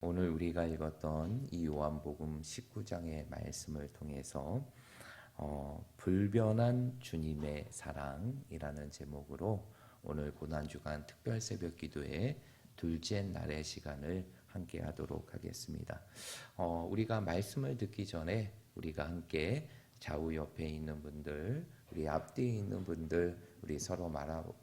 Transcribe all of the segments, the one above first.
오늘 우리가 읽었던 이 요한복음 19장의 말씀을 통해서 불변한 주님의 사랑이라는 제목으로 오늘 고난주간 특별 새벽 기도의 둘째 날의 시간을 함께 하도록 하겠습니다. 우리가 말씀을 듣기 전에 우리가 함께 좌우 옆에 있는 분들, 우리 앞뒤에 있는 분들, 우리 서로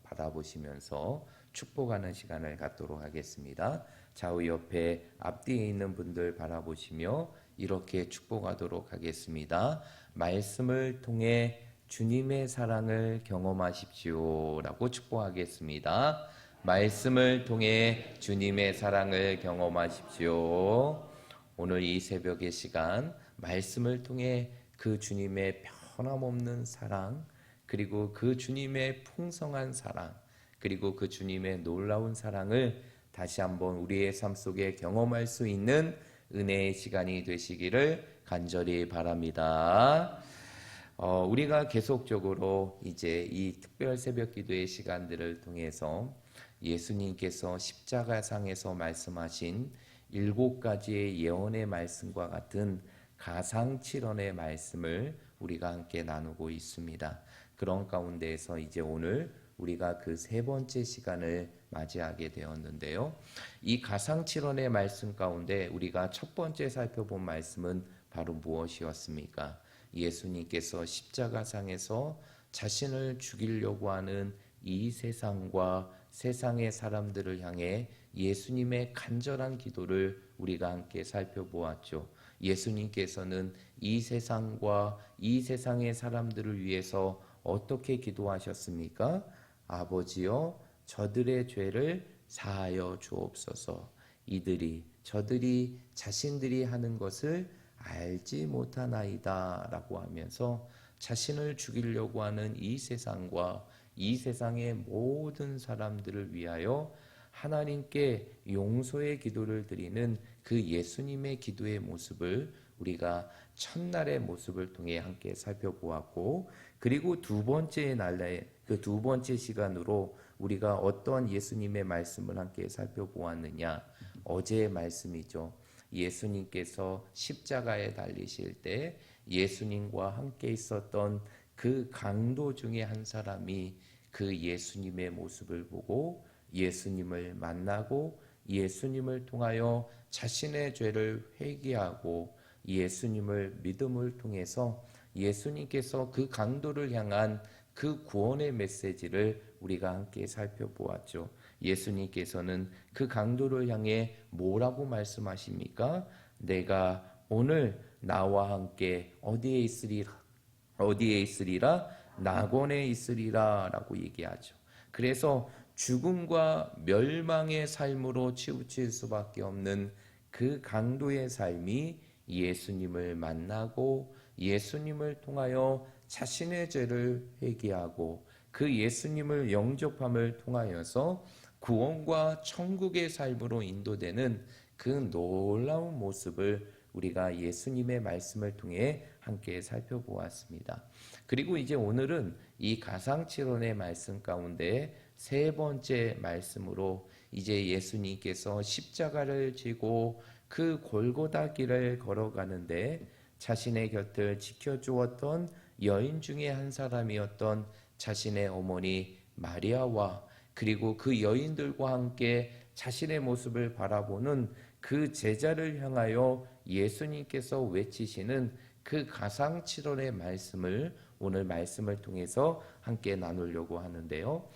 바라보시면서 축복하는 시간을 갖도록 하겠습니다. 좌우 옆에 앞뒤에 있는 분들 바라보시며 이렇게 축복하도록 하겠습니다. 말씀을 통해 주님의 사랑을 경험하십시오 라고 축복하겠습니다. 말씀을 통해 주님의 사랑을 경험하십시오. 오늘 이 새벽의 시간 말씀을 통해 그 주님의 변함없는 사랑, 그리고 그 주님의 풍성한 사랑, 그리고 그 주님의 놀라운 사랑을 다시 한번 우리의 삶 속에 경험할 수 있는 은혜의 시간이 되시기를 간절히 바랍니다. 우리가 계속적으로 이제 이 특별 새벽 기도의 시간들을 통해서 예수님께서 십자가상에서 말씀하신 7가지의 예언의 말씀과 같은 가상칠언의 말씀을 우리가 함께 나누고 있습니다. 그런 가운데에서 이제 오늘 우리가 그 세 번째 시간을 맞이하게 되었는데요. 이 가상칠언의 말씀 가운데 우리가 첫 번째 살펴본 말씀은 바로 무엇이었습니까? 예수님께서 십자가상에서 자신을 죽이려고 하는 이 세상과 세상의 사람들을 향해 예수님의 간절한 기도를 우리가 함께 살펴보았죠. 예수님께서는 이 세상과 이 세상의 사람들을 위해서 어떻게 기도하셨습니까? 아버지여, 저들의 죄를 사하여 주옵소서. 저들이 자신들이 하는 것을 알지 못하나이다 라고 하면서 자신을 죽이려고 하는 이 세상과 이 세상의 모든 사람들을 위하여 하나님께 용서의 기도를 드리는 그 예수님의 기도의 모습을 우리가 첫날의 모습을 통해 함께 살펴보았고, 그리고 두 번째 날에 그 두 번째 시간으로 우리가 어떤 예수님의 말씀을 함께 살펴보았느냐? 어제의 말씀이죠. 예수님께서 십자가에 달리실 때 예수님과 함께 있었던 그 강도 중에 한 사람이 그 예수님의 모습을 보고 예수님을 만나고 예수님을 통하여 자신의 죄를 회개하고 예수님을 믿음을 통해서 예수님께서 그 강도를 향한 그 구원의 메시지를 우리가 함께 살펴보았죠. 예수님께서는 그 강도를 향해 뭐라고 말씀하십니까? 내가 오늘 나와 함께 어디에 있으리라? 낙원에 있으리라 라고 얘기하죠. 그래서 죽음과 멸망의 삶으로 치우칠 수밖에 없는 그 강도의 삶이 예수님을 만나고 예수님을 통하여 자신의 죄를 회개하고 그 예수님을 영접함을 통하여서 구원과 천국의 삶으로 인도되는 그 놀라운 모습을 우리가 예수님의 말씀을 통해 함께 살펴보았습니다. 그리고 이제 오늘은 이 가상칠언의 말씀 가운데 세 번째 말씀으로 이제 예수님께서 십자가를 지고 그 골고다 길을 걸어가는데 자신의 곁을 지켜주었던 여인 중에 한 사람이었던 자신의 어머니 마리아와 그리고 그 여인들과 함께 자신의 모습을 바라보는 그 제자를 향하여 예수님께서 외치시는 그 가상칠언의 말씀을 오늘 말씀을 통해서 함께 나누려고 하는데요.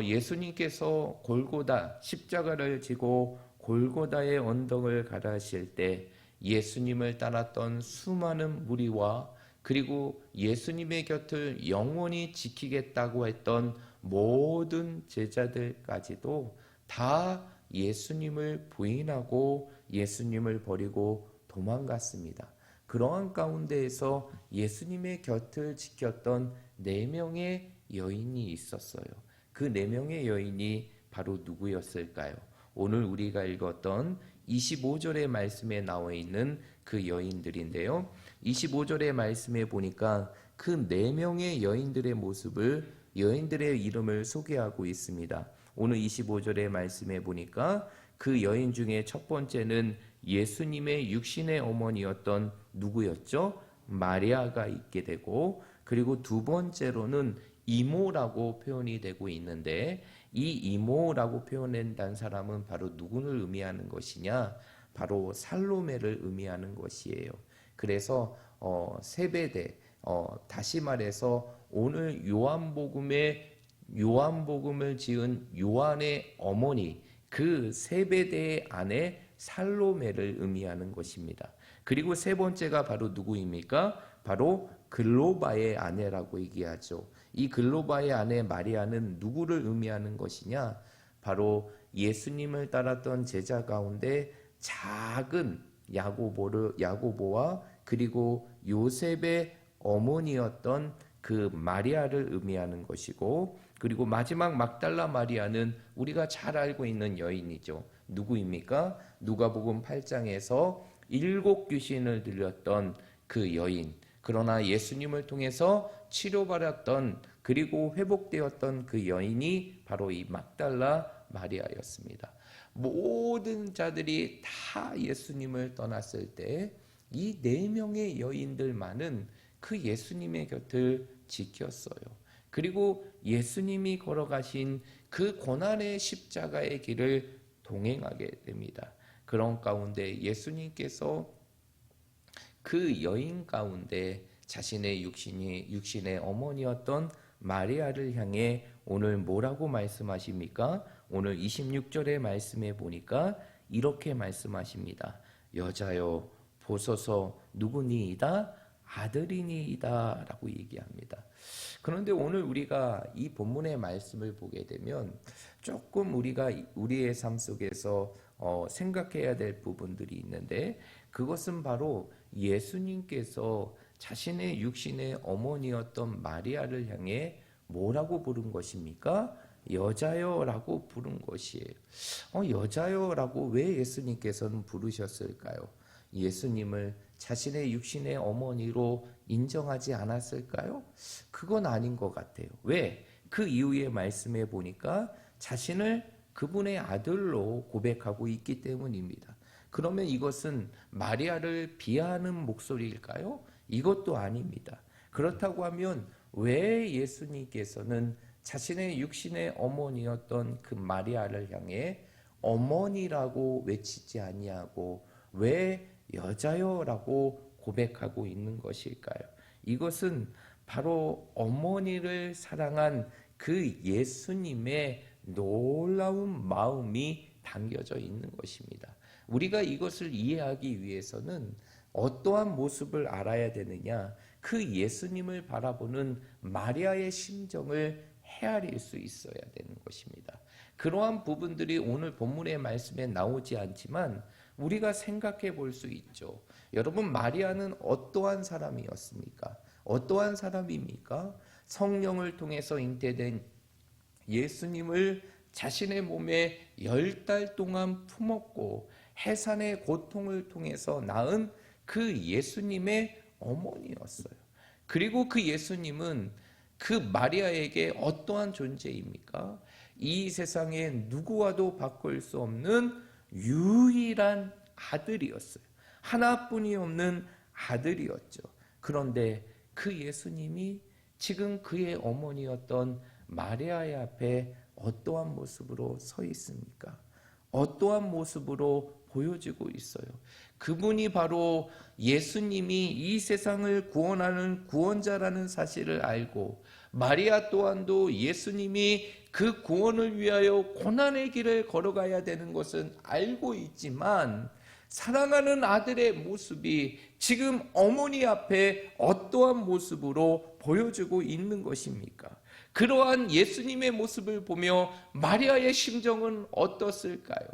예수님께서 골고다 십자가를 지고 골고다의 언덕을 가르실 때 예수님을 따랐던 수많은 무리와 그리고 예수님의 곁을 영원히 지키겠다고 했던 모든 제자들까지도 다 예수님을 부인하고 예수님을 버리고 도망갔습니다. 그러한 가운데에서 예수님의 곁을 지켰던 4명의 여인이 있었어요. 그 4명의 여인이 바로 누구였을까요? 오늘 우리가 읽었던 25절의 말씀에 나와 있는 그 여인들인데요. 25절의 말씀에 보니까 그 4명의 여인들의 모습을 여인들의 이름을 소개하고 있습니다. 오늘 25절의 말씀에 보니까 그 여인 중에 첫 번째는 예수님의 육신의 어머니였던 누구였죠? 마리아가 있게 되고, 그리고 두 번째로는 이모라고 표현이 되고 있는데, 이 이모라고 표현된다는 사람은 바로 누구를 의미하는 것이냐? 바로 살로메를 의미하는 것이에요. 그래서 세베대, 다시 말해서 오늘 요한복음을 지은 요한의 어머니, 그 세베대의 아내 살로메를 의미하는 것입니다. 그리고 세 번째가 바로 누구입니까? 바로 글로바의 아내라고 얘기하죠. 이 글로바의 아내 마리아는 누구를 의미하는 것이냐? 바로 예수님을 따랐던 제자 가운데 작은 야고보와 그리고 요셉의 어머니였던 그 마리아를 의미하는 것이고, 그리고 마지막 막달라 마리아는 우리가 잘 알고 있는 여인이죠. 누구입니까? 누가복음 8장에서 7 귀신을 들렸던 그 여인, 그러나 예수님을 통해서 치료받았던 그리고 회복되었던 그 여인이 바로 이 막달라 마리아였습니다. 모든 자들이 다 예수님을 떠났을 때 이 4명의 여인들만은 그 예수님의 곁을 지켰어요. 그리고 예수님이 걸어가신 그 고난의 십자가의 길을 동행하게 됩니다. 그런 가운데 예수님께서 그 여인 가운데 자신의 육신의 어머니였던 마리아를 향해 오늘 뭐라고 말씀하십니까? 오늘 26절의 말씀에 보니까 이렇게 말씀하십니다. 여자여 보소서 누구니이다? 아들이니이다 라고 얘기합니다. 그런데 오늘 우리가 이 본문의 말씀을 보게 되면 조금 우리가 우리의 삶 속에서 생각해야 될 부분들이 있는데, 그것은 바로 예수님께서 자신의 육신의 어머니였던 마리아를 향해 뭐라고 부른 것입니까? 여자여라고 부른 것이에요. 여자여라고 왜 예수님께서는 부르셨을까요? 예수님을 자신의 육신의 어머니로 인정하지 않았을까요? 그건 아닌 것 같아요. 왜? 그 이후의 말씀에 보니까 자신을 그분의 아들로 고백하고 있기 때문입니다. 그러면 이것은 마리아를 비하하는 목소리일까요? 이것도 아닙니다. 그렇다고 하면 왜 예수님께서는 자신의 육신의 어머니였던 그 마리아를 향해 어머니라고 외치지 아니하고 왜 여자여라고 고백하고 있는 것일까요? 이것은 바로 어머니를 사랑한 그 예수님의 놀라운 마음이 담겨져 있는 것입니다. 우리가 이것을 이해하기 위해서는 어떠한 모습을 알아야 되느냐? 그 예수님을 바라보는 마리아의 심정을 헤아릴 수 있어야 되는 것입니다. 그러한 부분들이 오늘 본문의 말씀에 나오지 않지만 우리가 생각해 볼 수 있죠. 여러분, 마리아는 어떠한 사람이었습니까? 어떠한 사람입니까? 성령을 통해서 잉태된 예수님을 자신의 몸에 10달 동안 품었고 해산의 고통을 통해서 낳은 그 예수님의 어머니였어요. 그리고 그 예수님은 그 마리아에게 어떠한 존재입니까? 이 세상에 누구와도 바꿀 수 없는 유일한 아들이었어요. 하나뿐이 없는 아들이었죠. 그런데 그 예수님이 지금 그의 어머니였던 마리아의 앞에 어떠한 모습으로 서 있습니까? 어떠한 모습으로 보여지고 있어요? 그분이 바로 예수님이 이 세상을 구원하는 구원자라는 사실을 알고, 마리아 또한도 예수님이 그 구원을 위하여 고난의 길을 걸어가야 되는 것은 알고 있지만, 사랑하는 아들의 모습이 지금 어머니 앞에 어떠한 모습으로 보여지고 있는 것입니까? 그러한 예수님의 모습을 보며 마리아의 심정은 어떻을까요?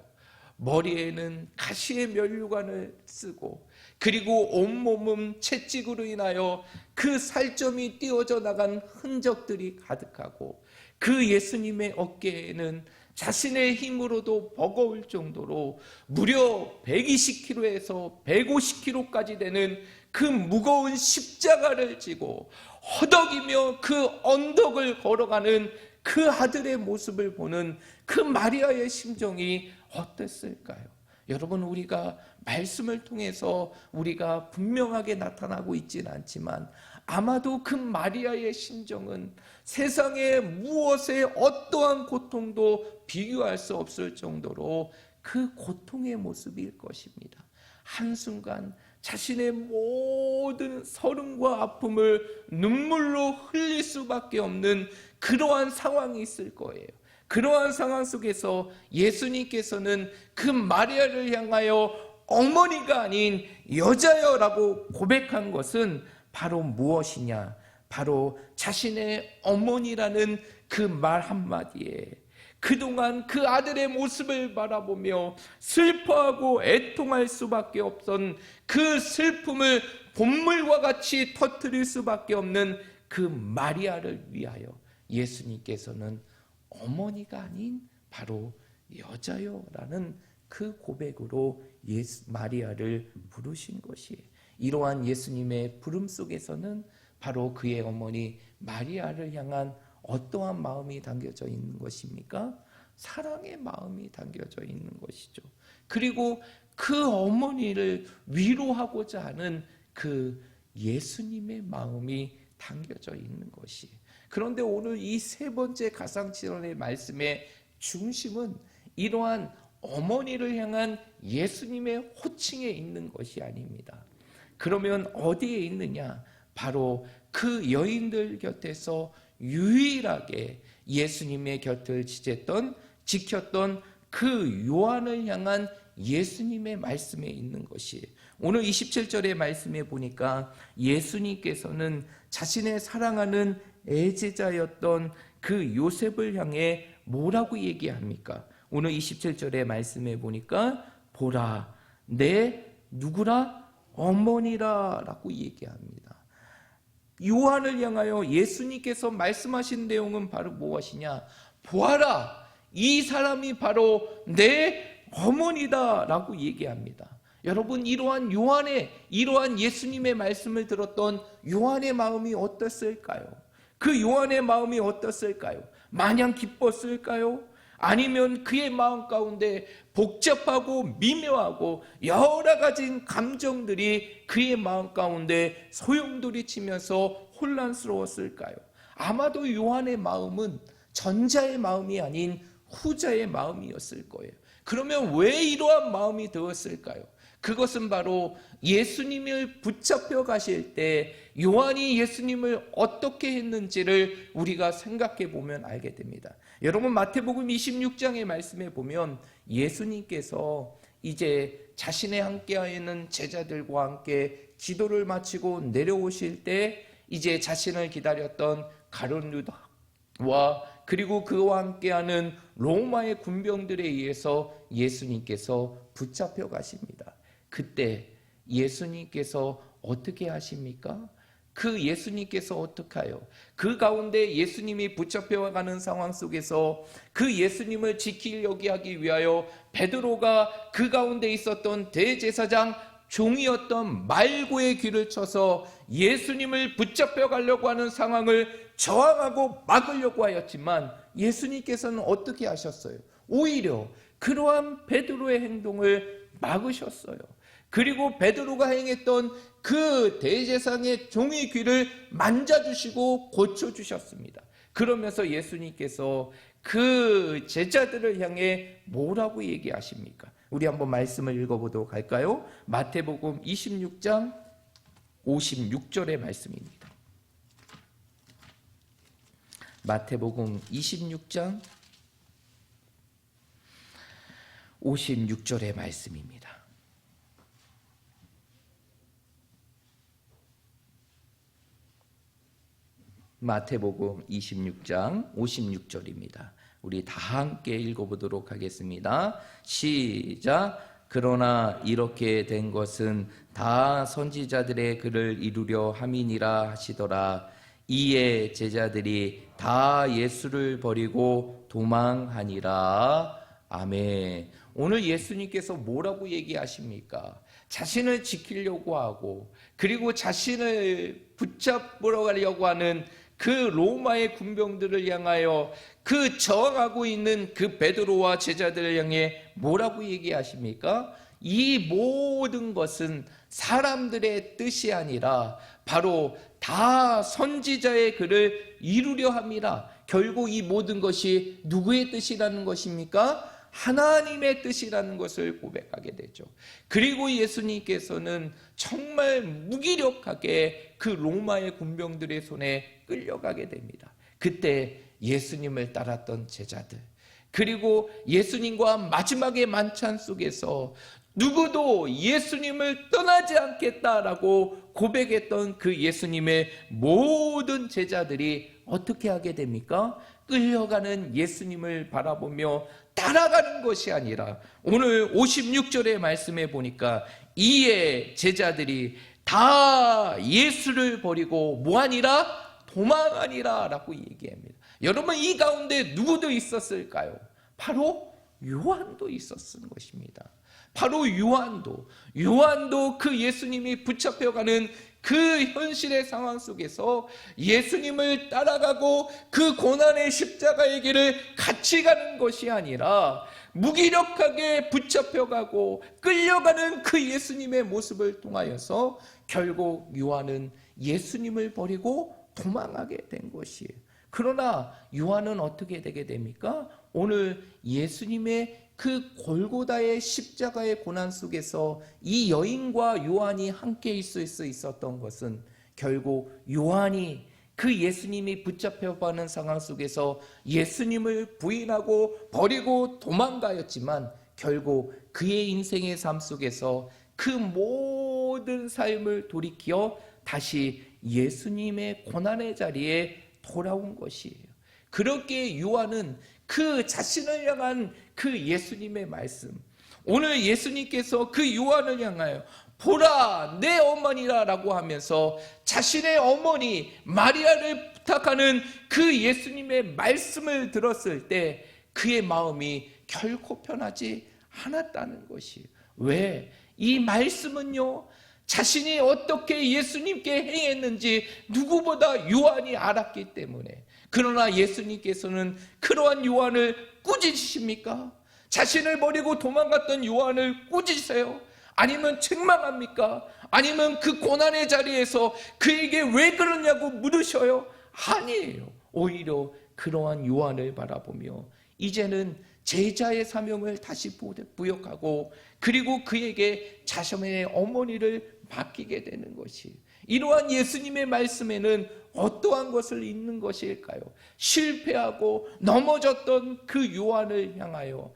머리에는 가시의 면류관을 쓰고, 그리고 온몸은 채찍으로 인하여 그 살점이 띄어져 나간 흔적들이 가득하고, 그 예수님의 어깨에는 자신의 힘으로도 버거울 정도로 무려 120kg에서 150kg까지 되는 그 무거운 십자가를 지고 허덕이며 그 언덕을 걸어가는 그 아들의 모습을 보는 그 마리아의 심정이 어땠을까요? 여러분, 우리가 말씀을 통해서 우리가 분명하게 나타나고 있지는 않지만 아마도 그 마리아의 심정은 세상의 무엇에 어떠한 고통도 비교할 수 없을 정도로 그 고통의 모습일 것입니다. 한순간 자신의 모든 서름과 아픔을 눈물로 흘릴 수밖에 없는 그러한 상황이 있을 거예요. 그러한 상황 속에서 예수님께서는 그 마리아를 향하여 어머니가 아닌 여자여라고 고백한 것은 바로 무엇이냐? 바로 자신의 어머니라는 그 말 한마디에 그동안 그 아들의 모습을 바라보며 슬퍼하고 애통할 수밖에 없던 그 슬픔을 본물과 같이 터뜨릴 수밖에 없는 그 마리아를 위하여 예수님께서는 어머니가 아닌 바로 여자여라는 그 고백으로 마리아를 부르신 것이에요. 이러한 예수님의 부름 속에서는 바로 그의 어머니 마리아를 향한 어떠한 마음이 담겨져 있는 것입니까? 사랑의 마음이 담겨져 있는 것이죠. 그리고 그 어머니를 위로하고자 하는 그 예수님의 마음이 담겨져 있는 것이. 그런데 오늘 이 세 번째 가상칠언의 말씀의 중심은 이러한 어머니를 향한 예수님의 호칭에 있는 것이 아닙니다. 그러면 어디에 있느냐? 바로 그 여인들 곁에서 유일하게 예수님의 곁을 지켰던 그 요한을 향한 예수님의 말씀에 있는 것이에요. 오늘 27절의 말씀에 보니까 예수님께서는 자신의 사랑하는 애제자였던 그 요셉을 향해 뭐라고 얘기합니까? 오늘 27절의 말씀에 보니까 보라, 내 누구라? 어머니라 라고 얘기합니다. 요한을 향하여 예수님께서 말씀하신 내용은 바로 무엇이냐? 보아라, 이 사람이 바로 내 어머니다 라고 얘기합니다. 여러분, 이러한 예수님의 말씀을 들었던 요한의 마음이 어땠을까요? 그 요한의 마음이 어땠을까요? 마냥 기뻤을까요? 아니면 그의 마음 가운데 복잡하고 미묘하고 여러 가지 감정들이 그의 마음 가운데 소용돌이치면서 혼란스러웠을까요? 아마도 요한의 마음은 전자의 마음이 아닌 후자의 마음이었을 거예요. 그러면 왜 이러한 마음이 되었을까요? 그것은 바로 예수님을 붙잡혀 가실 때 요한이 예수님을 어떻게 했는지를 우리가 생각해 보면 알게 됩니다. 여러분, 마태복음 26장의 말씀에 보면 예수님께서 이제 자신의 함께하여 있는 제자들과 함께 기도를 마치고 내려오실 때 이제 자신을 기다렸던 가룟 유다와 그리고 그와 함께하는 로마의 군병들에 의해서 예수님께서 붙잡혀 가십니다. 그때 예수님께서 어떻게 하십니까? 그 예수님께서 어떻게 해요? 그 가운데 예수님이 붙잡혀가는 상황 속에서 그 예수님을 지키려고 하기 위하여 베드로가 그 가운데 있었던 대제사장 종이었던 말고의 귀를 쳐서 예수님을 붙잡혀 가려고 하는 상황을 저항하고 막으려고 하였지만 예수님께서는 어떻게 하셨어요? 오히려 그러한 베드로의 행동을 막으셨어요. 그리고 베드로가 행했던 그 대제사장의 종의 귀를 만져주시고 고쳐주셨습니다. 그러면서 예수님께서 그 제자들을 향해 뭐라고 얘기하십니까? 우리 한번 말씀을 읽어보도록 할까요? 마태복음 26장 56절의 말씀입니다. 마태복음 26장 56절의 말씀입니다. 마태복음 26장 56절입니다. 우리 다 함께 읽어보도록 하겠습니다. 시작. 그러나 이렇게 된 것은 다 선지자들의 글을 이루려 함이니라 하시더라. 이에 제자들이 다 예수를 버리고 도망하니라. 아멘. 오늘 예수님께서 뭐라고 얘기하십니까? 자신을 지키려고 하고 그리고 자신을 붙잡으러 가려고 하는 그 로마의 군병들을 향하여 그 저항하고 있는 그 베드로와 제자들을 향해 뭐라고 얘기하십니까? 이 모든 것은 사람들의 뜻이 아니라 바로 다 선지자의 글을 이루려 함이라. 결국 이 모든 것이 누구의 뜻이라는 것입니까? 하나님의 뜻이라는 것을 고백하게 되죠. 그리고 예수님께서는 정말 무기력하게 그 로마의 군병들의 손에 끌려가게 됩니다. 그때 예수님을 따랐던 제자들, 그리고 예수님과 마지막의 만찬 속에서 누구도 예수님을 떠나지 않겠다라고 고백했던 그 예수님의 모든 제자들이 어떻게 하게 됩니까? 끌려가는 예수님을 바라보며 따라가는 것이 아니라 오늘 56절의 말씀에 보니까 이에 제자들이 다 예수를 버리고 뭐하니라? 도망하니라 라고 얘기합니다. 여러분, 이 가운데 누구도 있었을까요? 바로 요한도 있었던 것입니다. 바로 요한도 그 예수님이 붙잡혀가는 그 현실의 상황 속에서 예수님을 따라가고 그 고난의 십자가의 길을 같이 가는 것이 아니라 무기력하게 붙잡혀가고 끌려가는 그 예수님의 모습을 통하여서 결국 요한은 예수님을 버리고 도망하게 된 것이에요. 그러나 요한은 어떻게 되게 됩니까? 오늘 예수님의 그 골고다의 십자가의 고난 속에서 이 여인과 요한이 함께 있을 수 있었던 것은 결국 요한이 그 예수님이 붙잡혀가는 상황 속에서 예수님을 부인하고 버리고 도망가였지만 결국 그의 인생의 삶 속에서 그 모든 삶을 돌이켜 다시 예수님의 고난의 자리에 돌아온 것이에요. 그렇게 요한은 그 자신을 향한 그 예수님의 말씀, 오늘 예수님께서 그 요한을 향하여 보라 내 어머니라 라고 하면서 자신의 어머니 마리아를 부탁하는 그 예수님의 말씀을 들었을 때 그의 마음이 결코 편하지 않았다는 것이에요. 왜? 이 말씀은요, 자신이 어떻게 예수님께 행했는지 누구보다 요한이 알았기 때문에. 그러나 예수님께서는 그러한 요한을 꾸짖으십니까? 자신을 버리고 도망갔던 요한을 꾸짖으세요? 아니면 책망합니까? 아니면 그 고난의 자리에서 그에게 왜 그러냐고 물으셔요? 아니에요. 오히려 그러한 요한을 바라보며 이제는 제자의 사명을 다시 부역하고 그리고 그에게 자신의 어머니를 맡기게 되는 것이, 이러한 예수님의 말씀에는 어떠한 것을 읽는 것일까요? 실패하고 넘어졌던 그 요한을 향하여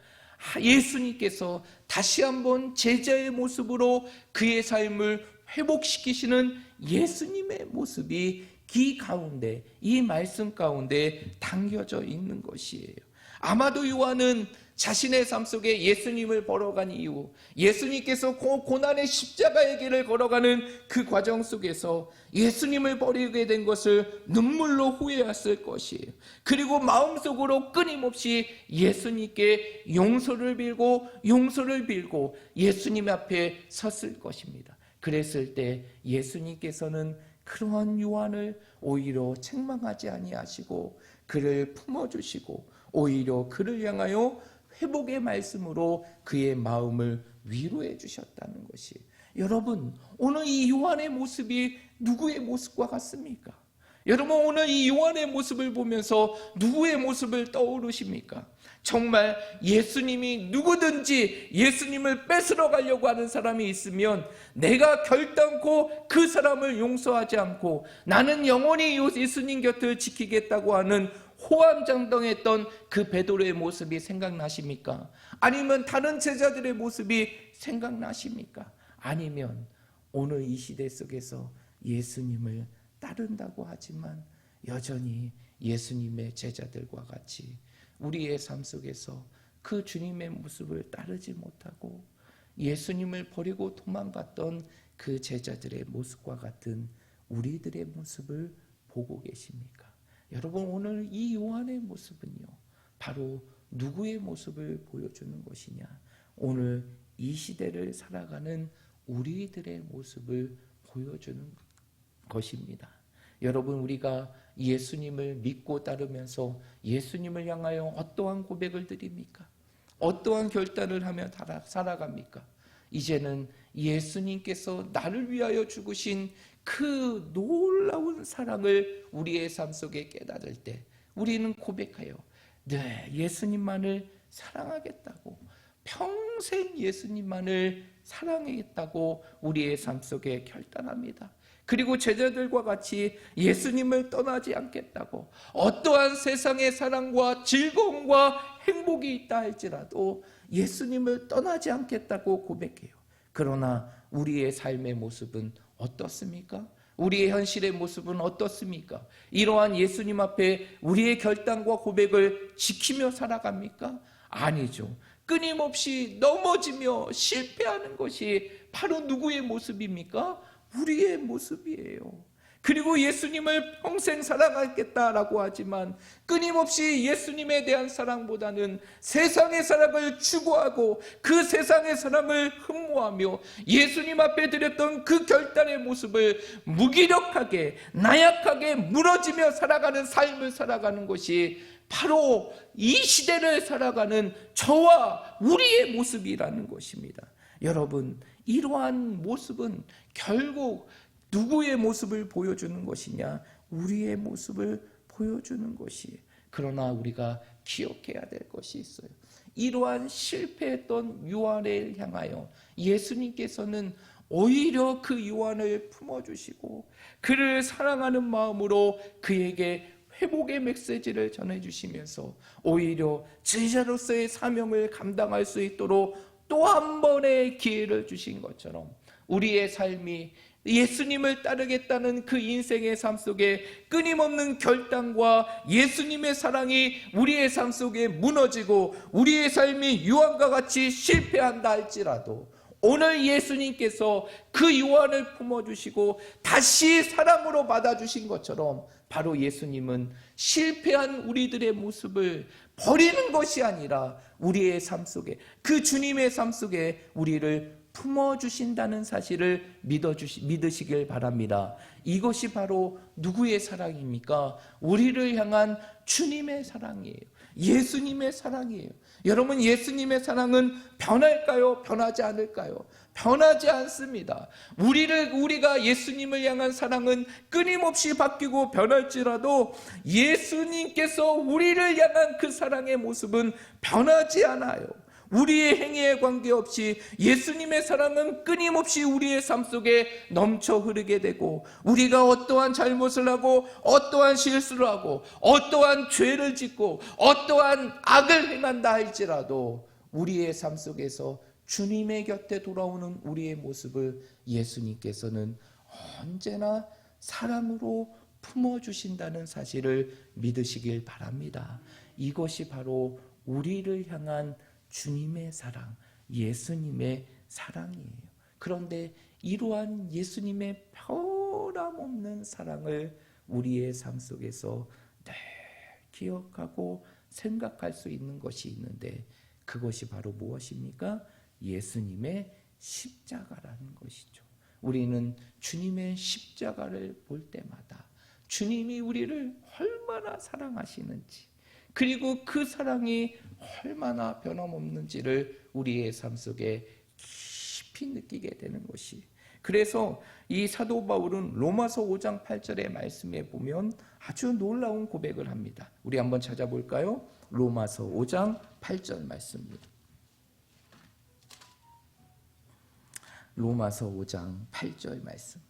예수님께서 다시 한번 제자의 모습으로 그의 삶을 회복시키시는 예수님의 모습이 이 가운데, 이 말씀 가운데 담겨져 있는 것이에요. 아마도 요한은 자신의 삶 속에 예수님을 걸어간 이후, 예수님께서 고난의 십자가의 길을 걸어가는 그 과정 속에서 예수님을 버리게 된 것을 눈물로 후회했을 것이에요. 그리고 마음속으로 끊임없이 예수님께 용서를 빌고 예수님 앞에 섰을 것입니다. 그랬을 때 예수님께서는 그러한 요한을 오히려 책망하지 아니하시고 그를 품어주시고 오히려 그를 향하여 회복의 말씀으로 그의 마음을 위로해 주셨다는 것이, 여러분 오늘 이 요한의 모습이 누구의 모습과 같습니까? 여러분 오늘 이 요한의 모습을 보면서 누구의 모습을 떠오르십니까? 정말 예수님이 누구든지 예수님을 뺏으러 가려고 하는 사람이 있으면 내가 결단코 그 사람을 용서하지 않고 나는 영원히 예수님 곁을 지키겠다고 하는 호언장담했던 그 베드로의 모습이 생각나십니까? 아니면 다른 제자들의 모습이 생각나십니까? 아니면 오늘 이 시대 속에서 예수님을 따른다고 하지만 여전히 예수님의 제자들과 같이 우리의 삶 속에서 그 주님의 모습을 따르지 못하고 예수님을 버리고 도망갔던 그 제자들의 모습과 같은 우리들의 모습을 보고 계십니까? 여러분 오늘 이 요한의 모습은요, 바로 누구의 모습을 보여주는 것이냐? 오늘 이 시대를 살아가는 우리들의 모습을 보여주는 것입니다. 여러분, 우리가 예수님을 믿고 따르면서 예수님을 향하여 어떠한 고백을 드립니까? 어떠한 결단을 하며 살아갑니까? 이제는 예수님께서 나를 위하여 죽으신 그 놀라운 사랑을 우리의 삶 속에 깨달을 때 우리는 고백하여 네, 예수님만을 사랑하겠다고, 평생 예수님만을 사랑하겠다고 우리의 삶 속에 결단합니다. 그리고 제자들과 같이 예수님을 떠나지 않겠다고, 어떠한 세상의 사랑과 즐거움과 행복이 있다 할지라도 예수님을 떠나지 않겠다고 고백해요. 그러나 우리의 삶의 모습은 어떻습니까? 우리의 현실의 모습은 어떻습니까? 이러한 예수님 앞에 우리의 결단과 고백을 지키며 살아갑니까? 아니죠. 끊임없이 넘어지며 실패하는 것이 바로 누구의 모습입니까? 우리의 모습이에요. 그리고 예수님을 평생 사랑하겠다라고 하지만 끊임없이 예수님에 대한 사랑보다는 세상의 사랑을 추구하고 그 세상의 사랑을 흠모하며 예수님 앞에 드렸던 그 결단의 모습을 무기력하게 나약하게 무너지며 살아가는 삶을 살아가는 것이 바로 이 시대를 살아가는 저와 우리의 모습이라는 것입니다. 여러분, 이러한 모습은 결국 누구의 모습을 보여주는 것이냐? 우리의 모습을 보여주는 것이. 그러나 우리가 기억해야 될 것이 있어요. 이러한 실패했던 요한을 향하여 예수님께서는 오히려 그 요한을 품어주시고 그를 사랑하는 마음으로 그에게 회복의 메시지를 전해주시면서 오히려 제자로서의 사명을 감당할 수 있도록 또 한 번의 기회를 주신 것처럼 우리의 삶이 예수님을 따르겠다는 그 인생의 삶 속에 끊임없는 결단과 예수님의 사랑이 우리의 삶 속에 무너지고 우리의 삶이 요한과 같이 실패한다 할지라도 오늘 예수님께서 그 요한을 품어주시고 다시 사랑으로 받아주신 것처럼 바로 예수님은 실패한 우리들의 모습을 버리는 것이 아니라 우리의 삶 속에 그 주님의 삶 속에 우리를 품어주신다는 사실을 믿으시길 바랍니다. 이것이 바로 누구의 사랑입니까? 우리를 향한 주님의 사랑이에요. 예수님의 사랑이에요. 여러분, 예수님의 사랑은 변할까요? 변하지 않을까요? 변하지 않습니다. 우리가 예수님을 향한 사랑은 끊임없이 바뀌고 변할지라도 예수님께서 우리를 향한 그 사랑의 모습은 변하지 않아요. 우리의 행위에 관계없이 예수님의 사랑은 끊임없이 우리의 삶 속에 넘쳐 흐르게 되고 우리가 어떠한 잘못을 하고 어떠한 실수를 하고 어떠한 죄를 짓고 어떠한 악을 행한다 할지라도 우리의 삶 속에서 주님의 곁에 돌아오는 우리의 모습을 예수님께서는 언제나 사랑으로 품어주신다는 사실을 믿으시길 바랍니다. 이것이 바로 우리를 향한 주님의 사랑, 예수님의 사랑이에요. 그런데 이러한 예수님의 변함없는 사랑을 우리의 삶 속에서 늘 기억하고 생각할 수 있는 것이 있는데 그것이 바로 무엇입니까? 예수님의 십자가라는 것이죠. 우리는 주님의 십자가를 볼 때마다 주님이 우리를 얼마나 사랑하시는지 그리고 그 사랑이 얼마나 변함없는지를 우리의 삶 속에 깊이 느끼게 되는 것이. 그래서 이 사도 바울은 로마서 5장 8절의 말씀에 보면 아주 놀라운 고백을 합니다. 우리 한번 찾아볼까요? 로마서 5장 8절 말씀입니다. 로마서 5장 8절 말씀.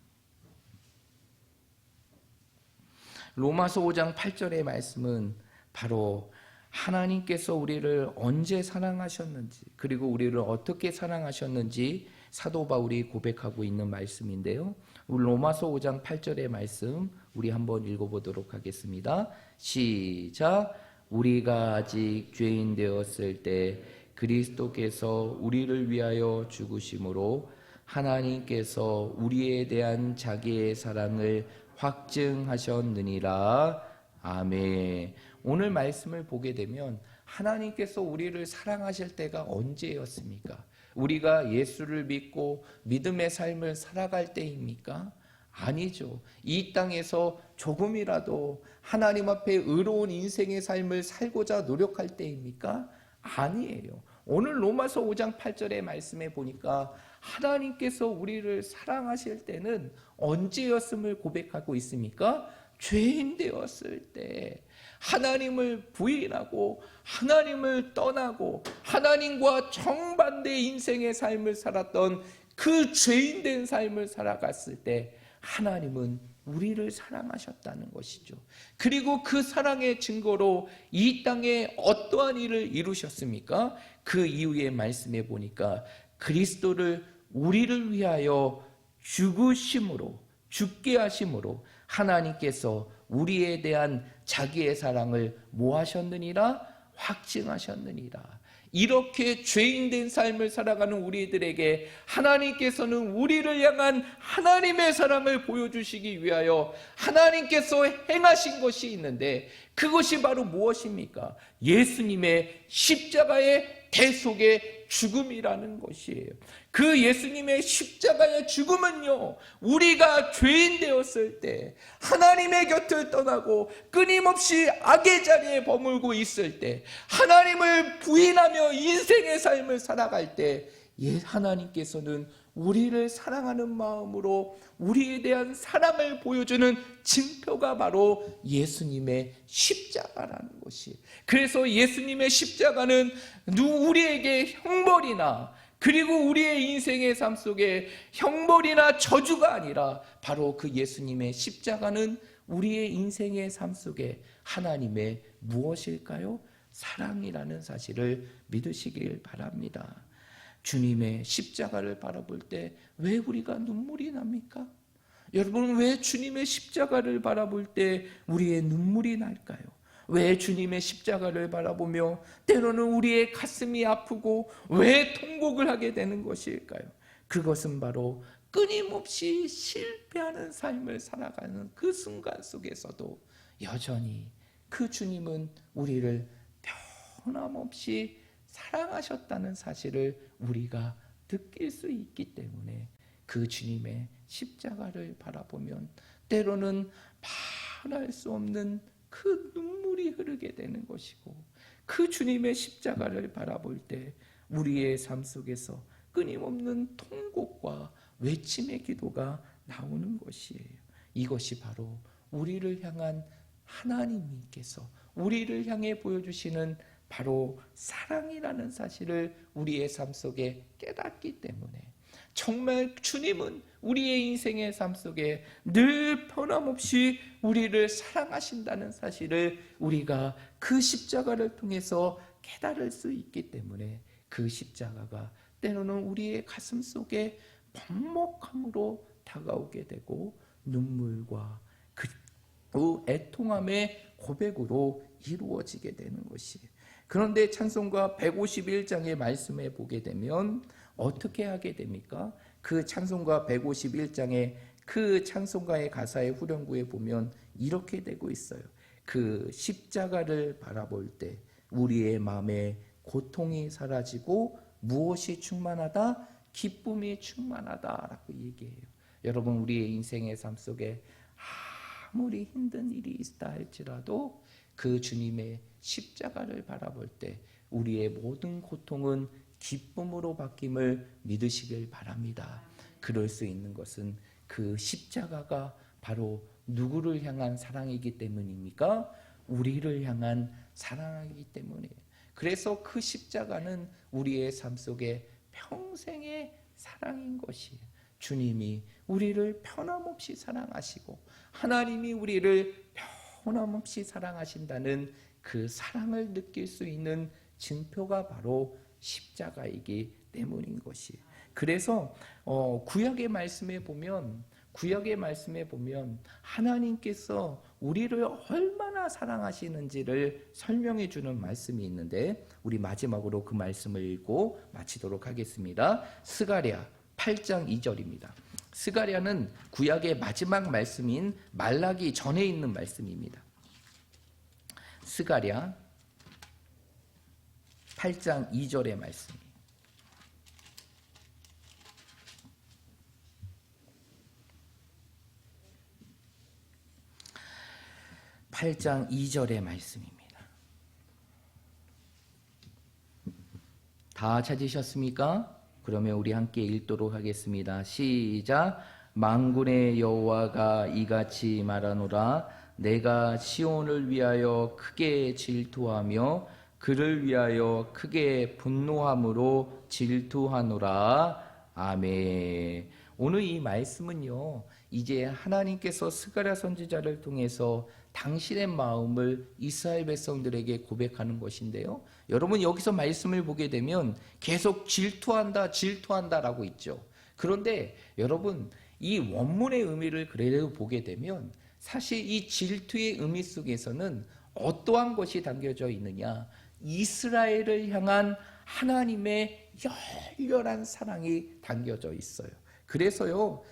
로마서 5장 8절의 말씀은 바로 하나님께서 우리를 언제 사랑하셨는지 그리고 우리를 어떻게 사랑하셨는지 사도 바울이 고백하고 있는 말씀인데요. 로마서 5장 8절의 말씀 우리 한번 읽어보도록 하겠습니다. 시작. 우리가 아직 죄인 되었을 때 그리스도께서 우리를 위하여 죽으심으로 하나님께서 우리에 대한 자기의 사랑을 확증하셨느니라. 아멘. 오늘 말씀을 보게 되면 하나님께서 우리를 사랑하실 때가 언제였습니까? 우리가 예수를 믿고 믿음의 삶을 살아갈 때입니까? 아니죠. 이 땅에서 조금이라도 하나님 앞에 의로운 인생의 삶을 살고자 노력할 때입니까? 아니에요. 오늘 로마서 5장 8절의 말씀에 보니까 하나님께서 우리를 사랑하실 때는 언제였음을 고백하고 있습니까? 죄인 되었을 때, 하나님을 부인하고 하나님을 떠나고 하나님과 정반대의 인생의 삶을 살았던 그 죄인된 삶을 살아갔을 때 하나님은 우리를 사랑하셨다는 것이죠. 그리고 그 사랑의 증거로 이 땅에 어떠한 일을 이루셨습니까? 그 이후의 말씀에 보니까 그리스도를 우리를 위하여 죽게 하심으로 하나님께서 우리에 대한 자기의 사랑을 뭐 하셨느니라? 확증하셨느니라. 이렇게 죄인된 삶을 살아가는 우리들에게 하나님께서는 우리를 향한 하나님의 사랑을 보여주시기 위하여 하나님께서 행하신 것이 있는데, 그것이 바로 무엇입니까? 예수님의 십자가의 대속의 죽음이라는 것이에요. 그 예수님의 십자가의 죽음은요, 우리가 죄인 되었을 때, 하나님의 곁을 떠나고 끊임없이 악의 자리에 머물고 있을 때, 하나님을 부인하며 인생의 삶을 살아갈 때 하나님께서는 우리를 사랑하는 마음으로 우리에 대한 사랑을 보여주는 증표가 바로 예수님의 십자가라는 것이. 그래서 예수님의 십자가는 우리에게 형벌이나, 그리고 우리의 인생의 삶 속에 형벌이나 저주가 아니라 바로 그 예수님의 십자가는 우리의 인생의 삶 속에 하나님의 무엇일까요? 사랑이라는 사실을 믿으시길 바랍니다. 주님의 십자가를 바라볼 때 왜 우리가 눈물이 납니까? 여러분, 왜 주님의 십자가를 바라볼 때 우리의 눈물이 날까요? 왜 주님의 십자가를 바라보며 때로는 우리의 가슴이 아프고 왜 통곡을 하게 되는 것일까요? 그것은 바로 끊임없이 실패하는 삶을 살아가는 그 순간 속에서도 여전히 그 주님은 우리를 변함없이 사랑하셨다는 사실을 우리가 느낄 수 있기 때문에 그 주님의 십자가를 바라보면 때로는 말할 수 없는 그 눈물이 흐르게 되는 것이고, 그 주님의 십자가를 바라볼 때 우리의 삶 속에서 끊임없는 통곡과 외침의 기도가 나오는 것이에요. 이것이 바로 우리를 향한 하나님께서 우리를 향해 보여주시는 바로 사랑이라는 사실을 우리의 삶 속에 깨닫기 때문에, 정말 주님은 우리의 인생의 삶 속에 늘 변함없이 우리를 사랑하신다는 사실을 우리가 그 십자가를 통해서 깨달을 수 있기 때문에 그 십자가가 때로는 우리의 가슴 속에 먹먹함으로 다가오게 되고 눈물과 그 애통함의 고백으로 이루어지게 되는 것이에요. 그런데 찬송가 151장의 말씀에 보게 되면 어떻게 하게 됩니까? 그 찬송가 151장의 그 찬송가의 가사의 후렴구에 보면 이렇게 되고 있어요. 그 십자가를 바라볼 때 우리의 마음에 고통이 사라지고 무엇이 충만하다? 기쁨이 충만하다라고 얘기해요. 여러분, 우리의 인생의 삶 속에 아무리 힘든 일이 있다 할지라도 그 주님의 십자가를 바라볼 때 우리의 모든 고통은 기쁨으로 바뀜을 믿으시길 바랍니다. 그럴 수 있는 것은 그 십자가가 바로 누구를 향한 사랑이기 때문입니까? 우리를 향한 사랑이기 때문이에요. 그래서 그 십자가는 우리의 삶 속에 평생의 사랑인 것이에요. 주님이 우리를 변함없이 사랑하시고 하나님이 우리를 변함없이 사랑하신다는 그 사랑을 느낄 수 있는 증표가 바로 십자가이기 때문인 것이에요. 그래서 구약의 말씀에 보면 하나님께서 우리를 얼마나 사랑하시는지를 설명해 주는 말씀이 있는데, 우리 마지막으로 그 말씀을 읽고 마치도록 하겠습니다. 스가랴 8장 2절입니다. 스가랴는 구약의 마지막 말씀인 말라기 전에 있는 말씀입니다. 스가랴 8장 2절의 말씀. 8장 2절의 말씀입니다. 다 찾으셨습니까? 그러면 우리 함께 읽도록 하겠습니다. 시작. 만군의 여호와가 이같이 말하노라. 내가 시온을 위하여 크게 질투하며 그를 위하여 크게 분노함으로 질투하노라. 아멘. 오늘 이 말씀은요, 이제 하나님께서 스가랴 선지자를 통해서 당신의 마음을 이스라엘 백성들에게 고백하는 것인데요, 여러분 여기서 말씀을 보게 되면 계속 질투한다라고 있죠. 그런데 여러분 이 원문의 의미를 그대로 보게 되면 사실 이 질투의 의미 속에서는 어떠한 것이 담겨져 있느냐, 이스라엘을 향한 하나님의 열렬한 사랑이 담겨져 있어요. 그래서요,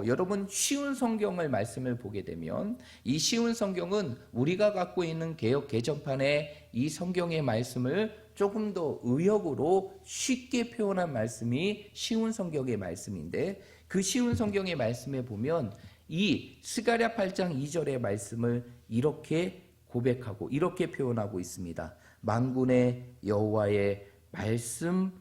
여러분 쉬운 성경을 말씀을 보게 되면 이 쉬운 성경은 우리가 갖고 있는 개역 개정판의 이 성경의 말씀을 조금 더 의역으로 쉽게 표현한 말씀이 쉬운 성경의 말씀인데, 그 쉬운 성경의 말씀에 보면 이 스가랴 8장 2절의 말씀을 이렇게 고백하고 이렇게 표현하고 있습니다. 만군의 여호와의 말씀이니라.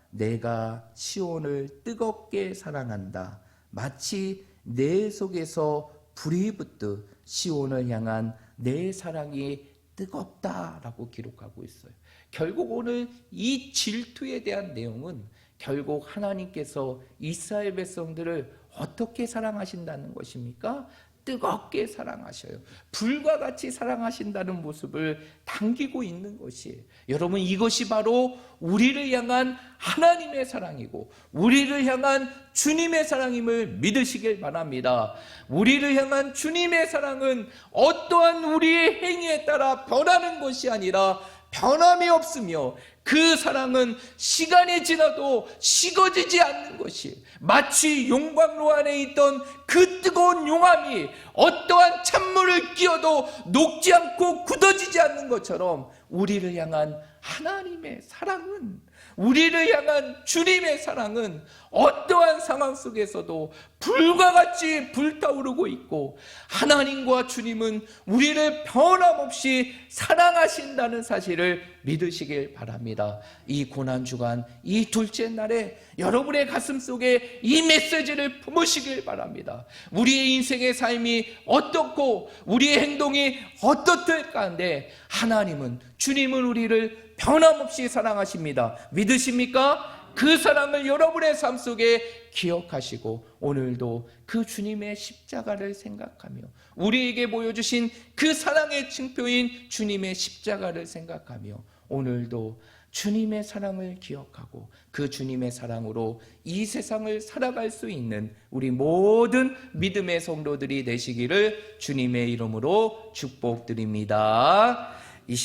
내가 시온을 뜨겁게 사랑한다. 마치 내 속에서 불이 붙듯 시온을 향한 내 사랑이 뜨겁다라고 기록하고 있어요. 결국 오늘 이 질투에 대한 내용은 결국 하나님께서 이스라엘 백성들을 어떻게 사랑하신다는 것입니까? 뜨겁게 사랑하셔요. 불과 같이 사랑하신다는 모습을 당기고 있는 것이에요. 여러분, 이것이 바로 우리를 향한 하나님의 사랑이고 우리를 향한 주님의 사랑임을 믿으시길 바랍니다. 우리를 향한 주님의 사랑은 어떠한 우리의 행위에 따라 변하는 것이 아니라 변함이 없으며 그 사랑은 시간이 지나도 식어지지 않는 것이, 마치 용광로 안에 있던 그 뜨거운 용암이 어떠한 찬물을 끼워도 녹지 않고 굳어지지 않는 것처럼 우리를 향한 하나님의 사랑은, 우리를 향한 주님의 사랑은 어떠한 상황 속에서도 불과 같이 불타오르고 있고, 하나님과 주님은 우리를 변함없이 사랑하신다는 사실을 믿으시길 바랍니다. 이 고난주간, 이 둘째 날에 여러분의 가슴 속에 이 메시지를 품으시길 바랍니다. 우리의 인생의 삶이 어떻고 우리의 행동이 어떻을까 한데, 하나님은, 주님은 우리를 변함없이 사랑하십니다. 믿으십니까? 그 사랑을 여러분의 삶 속에 기억하시고 오늘도 그 주님의 십자가를 생각하며 우리에게 보여주신 그 사랑의 징표인 주님의 십자가를 생각하며 오늘도 주님의 사랑을 기억하고 그 주님의 사랑으로 이 세상을 살아갈 수 있는 우리 모든 믿음의 성도들이 되시기를 주님의 이름으로 축복드립니다.